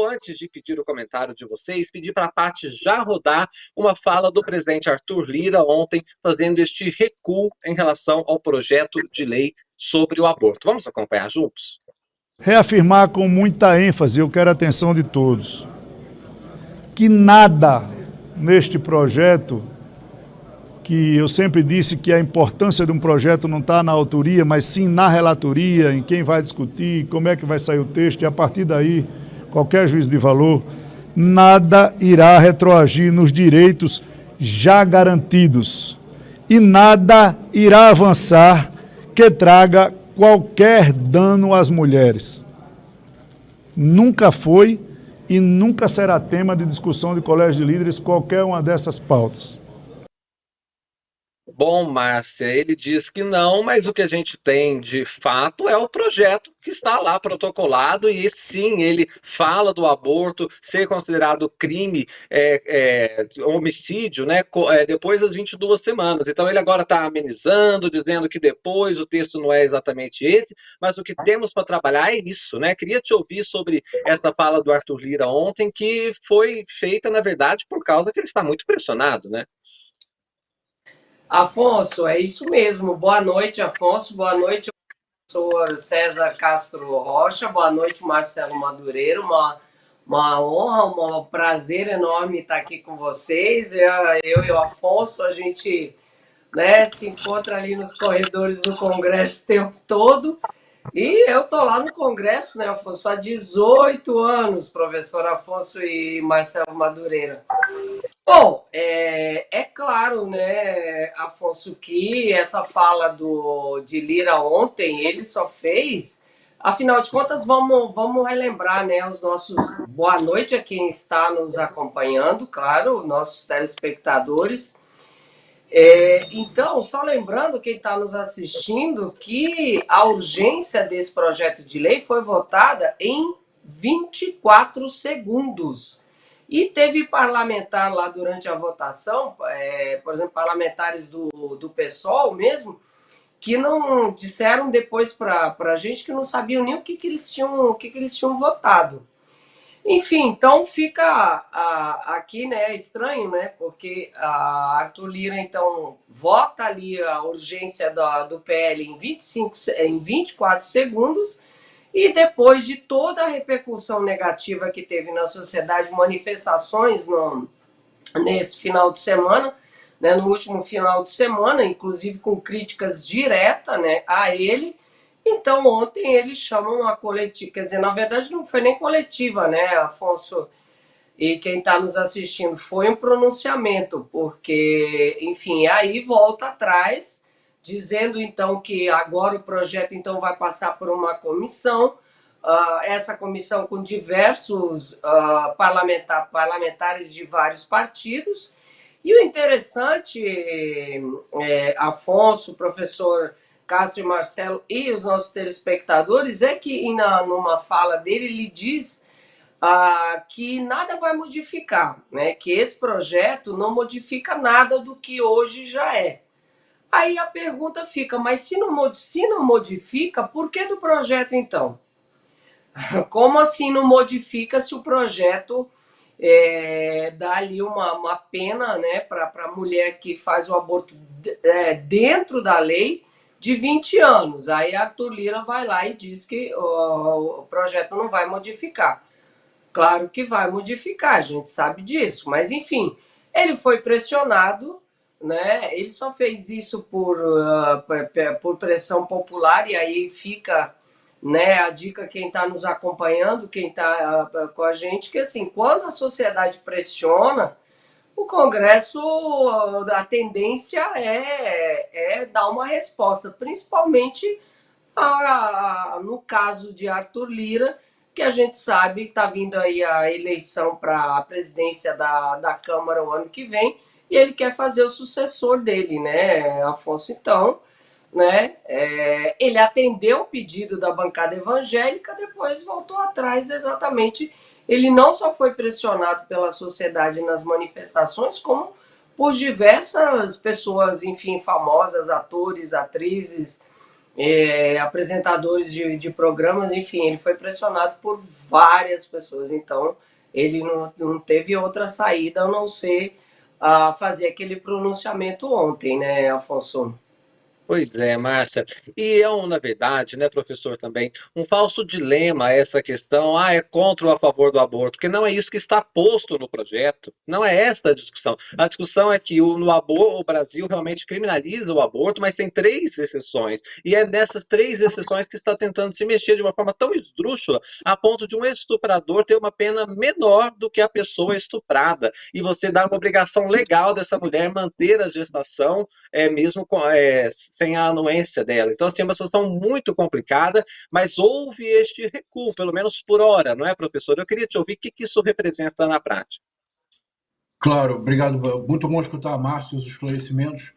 vou, antes de pedir o comentário de vocês, pedir para a Paty já rodar uma fala do presidente Arthur Lira ontem, fazendo este recuo em relação ao projeto de lei sobre o aborto. Vamos acompanhar juntos? Reafirmar com muita ênfase, eu quero a atenção de todos, que nada neste projeto, que eu sempre disse que a importância de um projeto não está na autoria, mas sim na relatoria, em quem vai discutir, como é que vai sair o texto, e a partir daí, qualquer juízo de valor, nada irá retroagir nos direitos já garantidos e nada irá avançar que traga qualquer dano às mulheres. Nunca foi e nunca será tema de discussão de colégio de líderes qualquer uma dessas pautas. Bom, Márcia, ele diz que não, mas o que a gente tem de fato é o projeto que está lá protocolado e sim, ele fala do aborto ser considerado crime, homicídio, né, depois das 22 semanas. Então ele agora está amenizando, dizendo que depois o texto não é exatamente esse, mas o que temos para trabalhar é isso, né? Queria te ouvir sobre essa fala do Arthur Lira ontem, que foi feita, na verdade, por causa que ele está muito pressionado, né? Afonso, é isso mesmo. Boa noite, Afonso. Boa noite, professor César Castro Rocha. Boa noite, Marcelo Madureira. Uma honra, um prazer enorme estar aqui com vocês. Eu e o Afonso, a gente, né, se encontra ali nos corredores do Congresso o tempo todo. E eu estou lá no Congresso, né, Afonso, há 18 anos, professor Afonso e Marcelo Madureira. Bom, é claro, né, Afonso, que essa fala de Lira ontem, ele só fez, afinal de contas, vamos relembrar, né, os nossos boa noite a quem está nos acompanhando, claro, nossos telespectadores. Então, só lembrando quem está nos assistindo que a urgência desse projeto de lei foi votada em 24 segundos. E teve parlamentar lá durante a votação, por exemplo, parlamentares do PSOL mesmo, que não disseram depois para a gente que não sabiam nem o que eles tinham votado. Enfim, então fica aqui, né, estranho, né, porque a Arthur Lira, então, vota ali a urgência do PL em 24 segundos, e depois de toda a repercussão negativa que teve na sociedade, manifestações nesse final de semana, né, no último final de semana, inclusive com críticas diretas, né, a ele. Então, ontem eles chamam uma coletiva, quer dizer, na verdade não foi nem coletiva, né, Afonso e quem está nos assistindo, foi um pronunciamento, porque, enfim, aí volta atrás, dizendo então que agora o projeto então vai passar por uma comissão, essa comissão com diversos parlamentares de vários partidos. E o interessante, Afonso, professor Castro e Marcelo e os nossos telespectadores, é que numa fala dele ele diz que nada vai modificar, né? Que esse projeto não modifica nada do que hoje já é. Aí a pergunta fica, mas se não modifica, por que do projeto então? Como assim não modifica se o projeto dá ali uma pena, né, para a mulher que faz o aborto dentro da lei de 20 anos? Aí Arthur Lira vai lá e diz que o projeto não vai modificar. Claro que vai modificar, a gente sabe disso, mas enfim, ele foi pressionado, né? Ele só fez isso por pressão popular, e aí fica, né, a dica quem está nos acompanhando, quem está com a gente, que assim, quando a sociedade pressiona, o Congresso, a tendência é dar uma resposta, principalmente no caso de Arthur Lira, que a gente sabe que está vindo aí a eleição para a presidência da Câmara o ano que vem, e ele quer fazer o sucessor dele, né, Afonso? Então, né, ele atendeu o pedido da bancada evangélica, depois voltou atrás exatamente. Ele não só foi pressionado pela sociedade nas manifestações, como por diversas pessoas, enfim, famosas, atores, atrizes, apresentadores de programas, enfim, ele foi pressionado por várias pessoas, então ele não teve outra saída a não ser fazer aquele pronunciamento ontem, né, Afonso? Pois é, Márcia. E na verdade, né, professor, também, um falso dilema essa questão, é contra ou a favor do aborto, porque não é isso que está posto no projeto, não é esta a discussão. A discussão é que o Brasil realmente criminaliza o aborto, mas tem três exceções, e é nessas três exceções que está tentando se mexer de uma forma tão esdrúxula, a ponto de um estuprador ter uma pena menor do que a pessoa estuprada, e você dá uma obrigação legal dessa mulher manter a gestação, mesmo sem a anuência dela. Então, assim, é uma situação muito complicada, mas houve este recuo, pelo menos por hora, não é, professor? Eu queria te ouvir o que isso representa na prática. Claro, obrigado. Muito bom escutar a Márcia os esclarecimentos.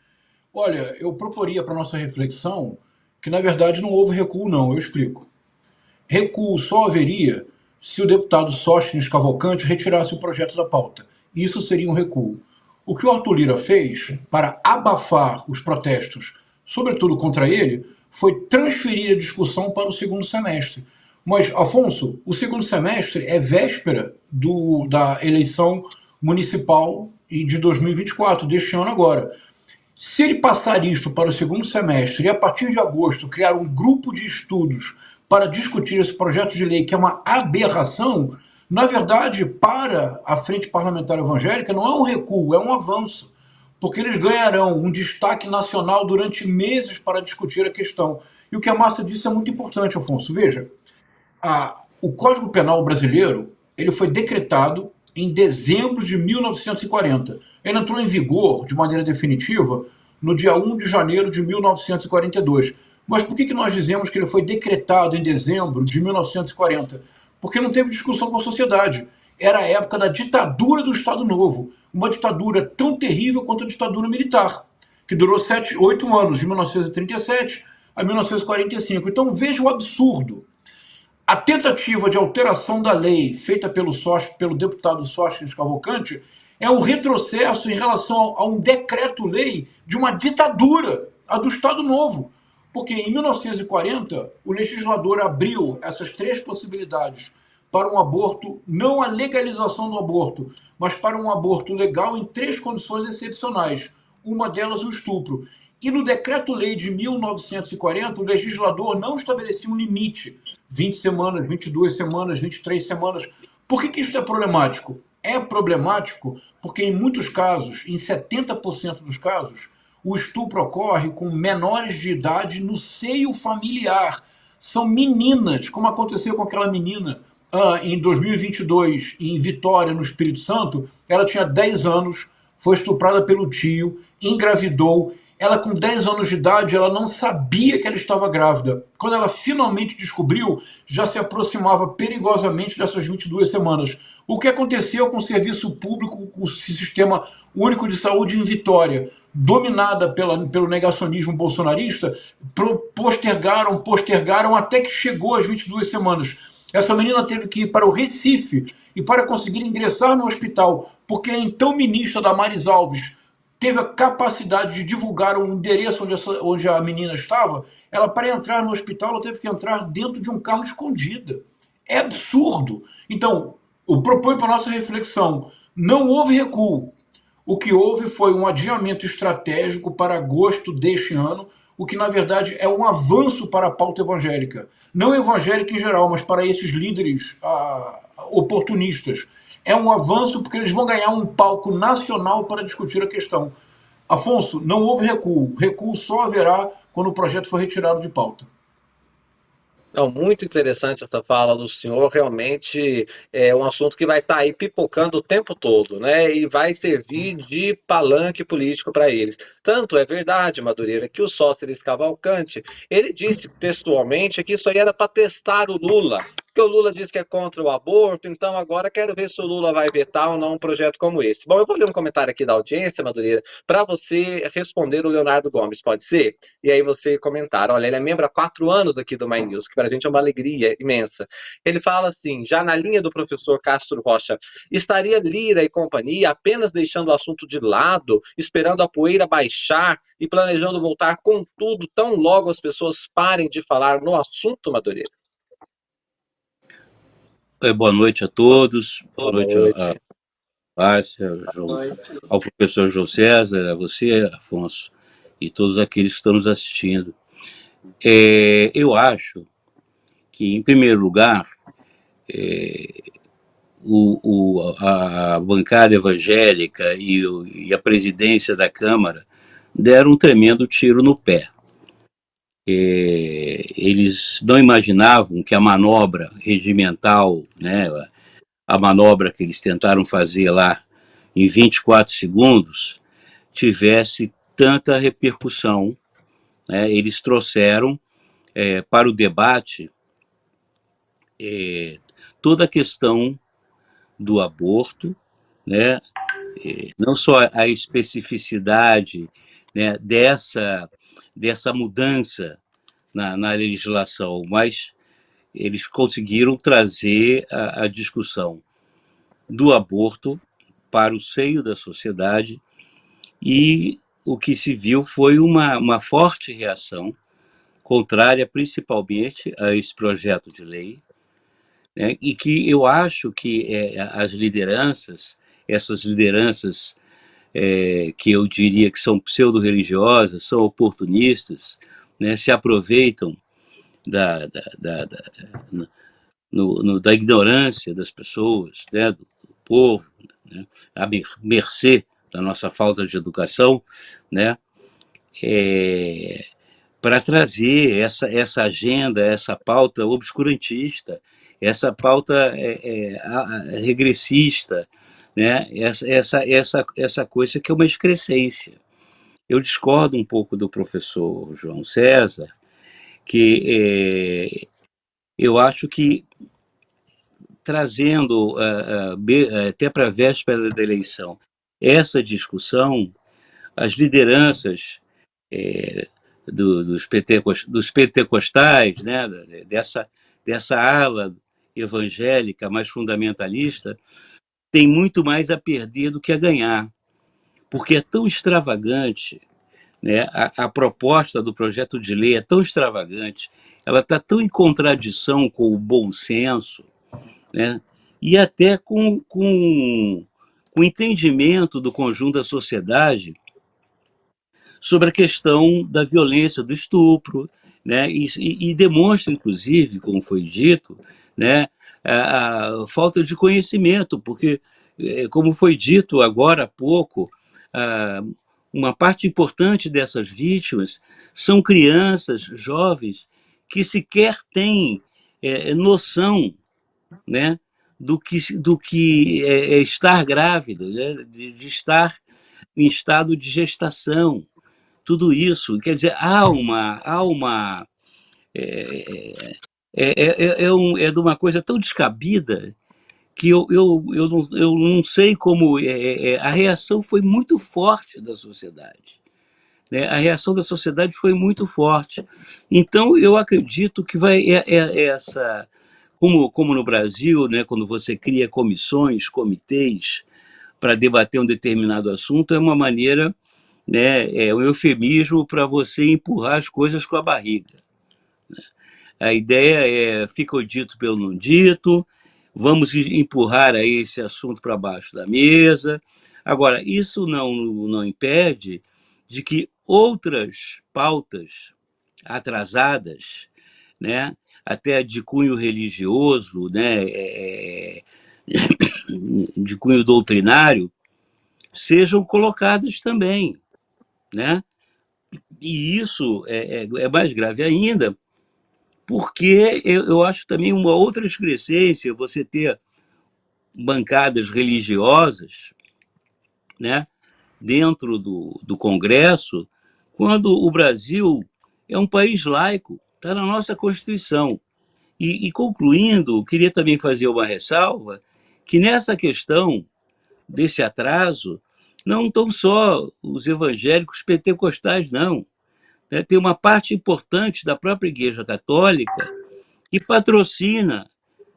Olha, eu proporia para nossa reflexão que, na verdade, não houve recuo, não. Eu explico. Recuo só haveria se o deputado Sóstenes Cavalcante retirasse o projeto da pauta. Isso seria um recuo. O que o Arthur Lira fez para abafar os protestos, sobretudo contra ele, foi transferir a discussão para o segundo semestre. Mas, Afonso, o segundo semestre é véspera da eleição municipal de 2024, deste ano agora. Se ele passar isto para o segundo semestre e, a partir de agosto, criar um grupo de estudos para discutir esse projeto de lei, que é uma aberração, na verdade, para a Frente Parlamentar Evangélica, não é um recuo, é um avanço. Porque eles ganharão um destaque nacional durante meses para discutir a questão. E o que a Márcia disse é muito importante, Afonso. Veja, o Código Penal brasileiro ele foi decretado em dezembro de 1940. Ele entrou em vigor de maneira definitiva no dia 1 de janeiro de 1942. Mas por que nós dizemos que ele foi decretado em dezembro de 1940? Porque não teve discussão com a sociedade. Era a época da ditadura do Estado Novo, uma ditadura tão terrível quanto a ditadura militar, que durou 8 anos, de 1937 a 1945. Então veja o absurdo. A tentativa de alteração da lei feita pelo deputado Sóstenes Cavalcante é um retrocesso em relação a um decreto-lei de uma ditadura, a do Estado Novo. Porque em 1940, o legislador abriu essas três possibilidades para um aborto, não a legalização do aborto, mas para um aborto legal em três condições excepcionais. Uma delas, o estupro. E no decreto-lei de 1940, o legislador não estabelecia um limite. 20 semanas, 22 semanas, 23 semanas. Por que isso é problemático? É problemático porque, em muitos casos, em 70% dos casos, o estupro ocorre com menores de idade no seio familiar. São meninas, como aconteceu com aquela menina em 2022, em Vitória, no Espírito Santo. Ela tinha 10 anos, foi estuprada pelo tio, engravidou. Ela, com 10 anos de idade, ela não sabia que ela estava grávida. Quando ela finalmente descobriu, já se aproximava perigosamente dessas 22 semanas. O que aconteceu com o serviço público, com o Sistema Único de Saúde em Vitória, dominada pelo negacionismo bolsonarista, postergaram até que chegou às 22 semanas. Essa menina teve que ir para o Recife e para conseguir ingressar no hospital, porque a então ministra Damares Alves teve a capacidade de divulgar um endereço onde a menina estava. Ela, para entrar no hospital, ela teve que entrar dentro de um carro escondida. É absurdo. Então, eu proponho para a nossa reflexão, não houve recuo. O que houve foi um adiamento estratégico para agosto deste ano, o que, na verdade, é um avanço para a pauta evangélica. Não evangélica em geral, mas para esses líderes oportunistas. É um avanço porque eles vão ganhar um palco nacional para discutir a questão. Afonso, não houve recuo. Recuo só haverá quando o projeto for retirado de pauta. Não, muito interessante essa fala do senhor, realmente é um assunto que vai estar aí pipocando o tempo todo, né? E vai servir de palanque político para eles. Tanto é verdade, Madureira, que o Sóstenes Cavalcante, ele disse textualmente que isso aí era para testar o Lula. porque o Lula diz que é contra o aborto, então agora quero ver se o Lula vai vetar ou não um projeto como esse. Bom, eu vou ler um comentário aqui da audiência, Madureira, para você responder o Leonardo Gomes, pode ser? E aí você comentar. Olha, ele é membro há 4 anos aqui do My News, que para a gente é uma alegria imensa. Ele fala assim, já na linha do professor Castro Rocha, estaria Lira e companhia apenas deixando o assunto de lado, esperando a poeira baixar e planejando voltar com tudo tão logo as pessoas parem de falar no assunto, Madureira? Boa noite a todos, boa Boa noite a noite. Márcia, ao professor João César, a você, Afonso, e todos aqueles que estão nos assistindo. Eu acho que, em primeiro lugar, a bancada evangélica e a presidência da Câmara deram um tremendo tiro no pé. Eles não imaginavam que a manobra regimental, né, a manobra que eles tentaram fazer lá em 24 segundos, tivesse tanta repercussão. Né? Eles trouxeram para o debate toda a questão do aborto, né? Não só a especificidade, né, dessa mudança na legislação, mas eles conseguiram trazer a discussão do aborto para o seio da sociedade, e o que se viu foi uma forte reação, contrária principalmente a esse projeto de lei, né, e que eu acho que as lideranças, essas lideranças que eu diria que são pseudo-religiosas, são oportunistas, né, se aproveitam da ignorância das pessoas, né, do povo, né, à mercê da nossa falta de educação, né, para trazer essa agenda, essa pauta obscurantista, essa pauta regressista, né, essa coisa que é uma excrescência. Eu discordo um pouco do professor João César, que eu acho que trazendo até para a véspera da eleição essa discussão, as lideranças dos pentecostais, né, dessa ala evangélica mais fundamentalista, tem muito mais a perder do que a ganhar, porque é tão extravagante, né, a proposta do projeto de lei é tão extravagante, ela está tão em contradição com o bom senso, né, e até com o entendimento do conjunto da sociedade sobre a questão da violência, do estupro, né, e demonstra, inclusive, como foi dito, né, a falta de conhecimento, porque, como foi dito agora há pouco, uma parte importante dessas vítimas são crianças, jovens, que sequer têm noção, né, do que é estar grávida, né, de estar em estado de gestação. Tudo isso, quer dizer, é de uma coisa tão descabida que eu não sei como a reação foi muito forte da sociedade, né? A reação da sociedade foi muito forte. Então eu acredito que vai essa, como no Brasil, né, quando você cria comissões, comitês para debater um determinado assunto, é uma maneira, né, é um eufemismo para você empurrar as coisas com a barriga. A ideia é, fica o dito pelo não dito, vamos empurrar aí esse assunto para baixo da mesa. Agora, isso não impede de que outras pautas atrasadas, né, até de cunho religioso, né, de cunho doutrinário, sejam colocadas também, né? E isso é mais grave ainda, porque eu acho também uma outra excrescência você ter bancadas religiosas, né, dentro do Congresso, quando o Brasil é um país laico, está na nossa Constituição. E concluindo, queria também fazer uma ressalva, que nessa questão desse atraso, não estão só os evangélicos pentecostais, não. Né? Tem uma parte importante da própria Igreja Católica que patrocina,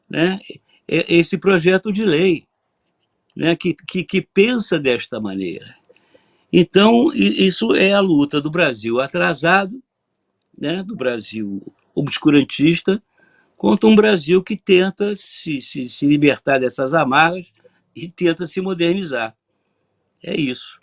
né, esse projeto de lei, né, que pensa desta maneira. Então, isso é a luta do Brasil atrasado, né, do Brasil obscurantista, contra um Brasil que tenta se libertar dessas amarras e tenta se modernizar. É isso.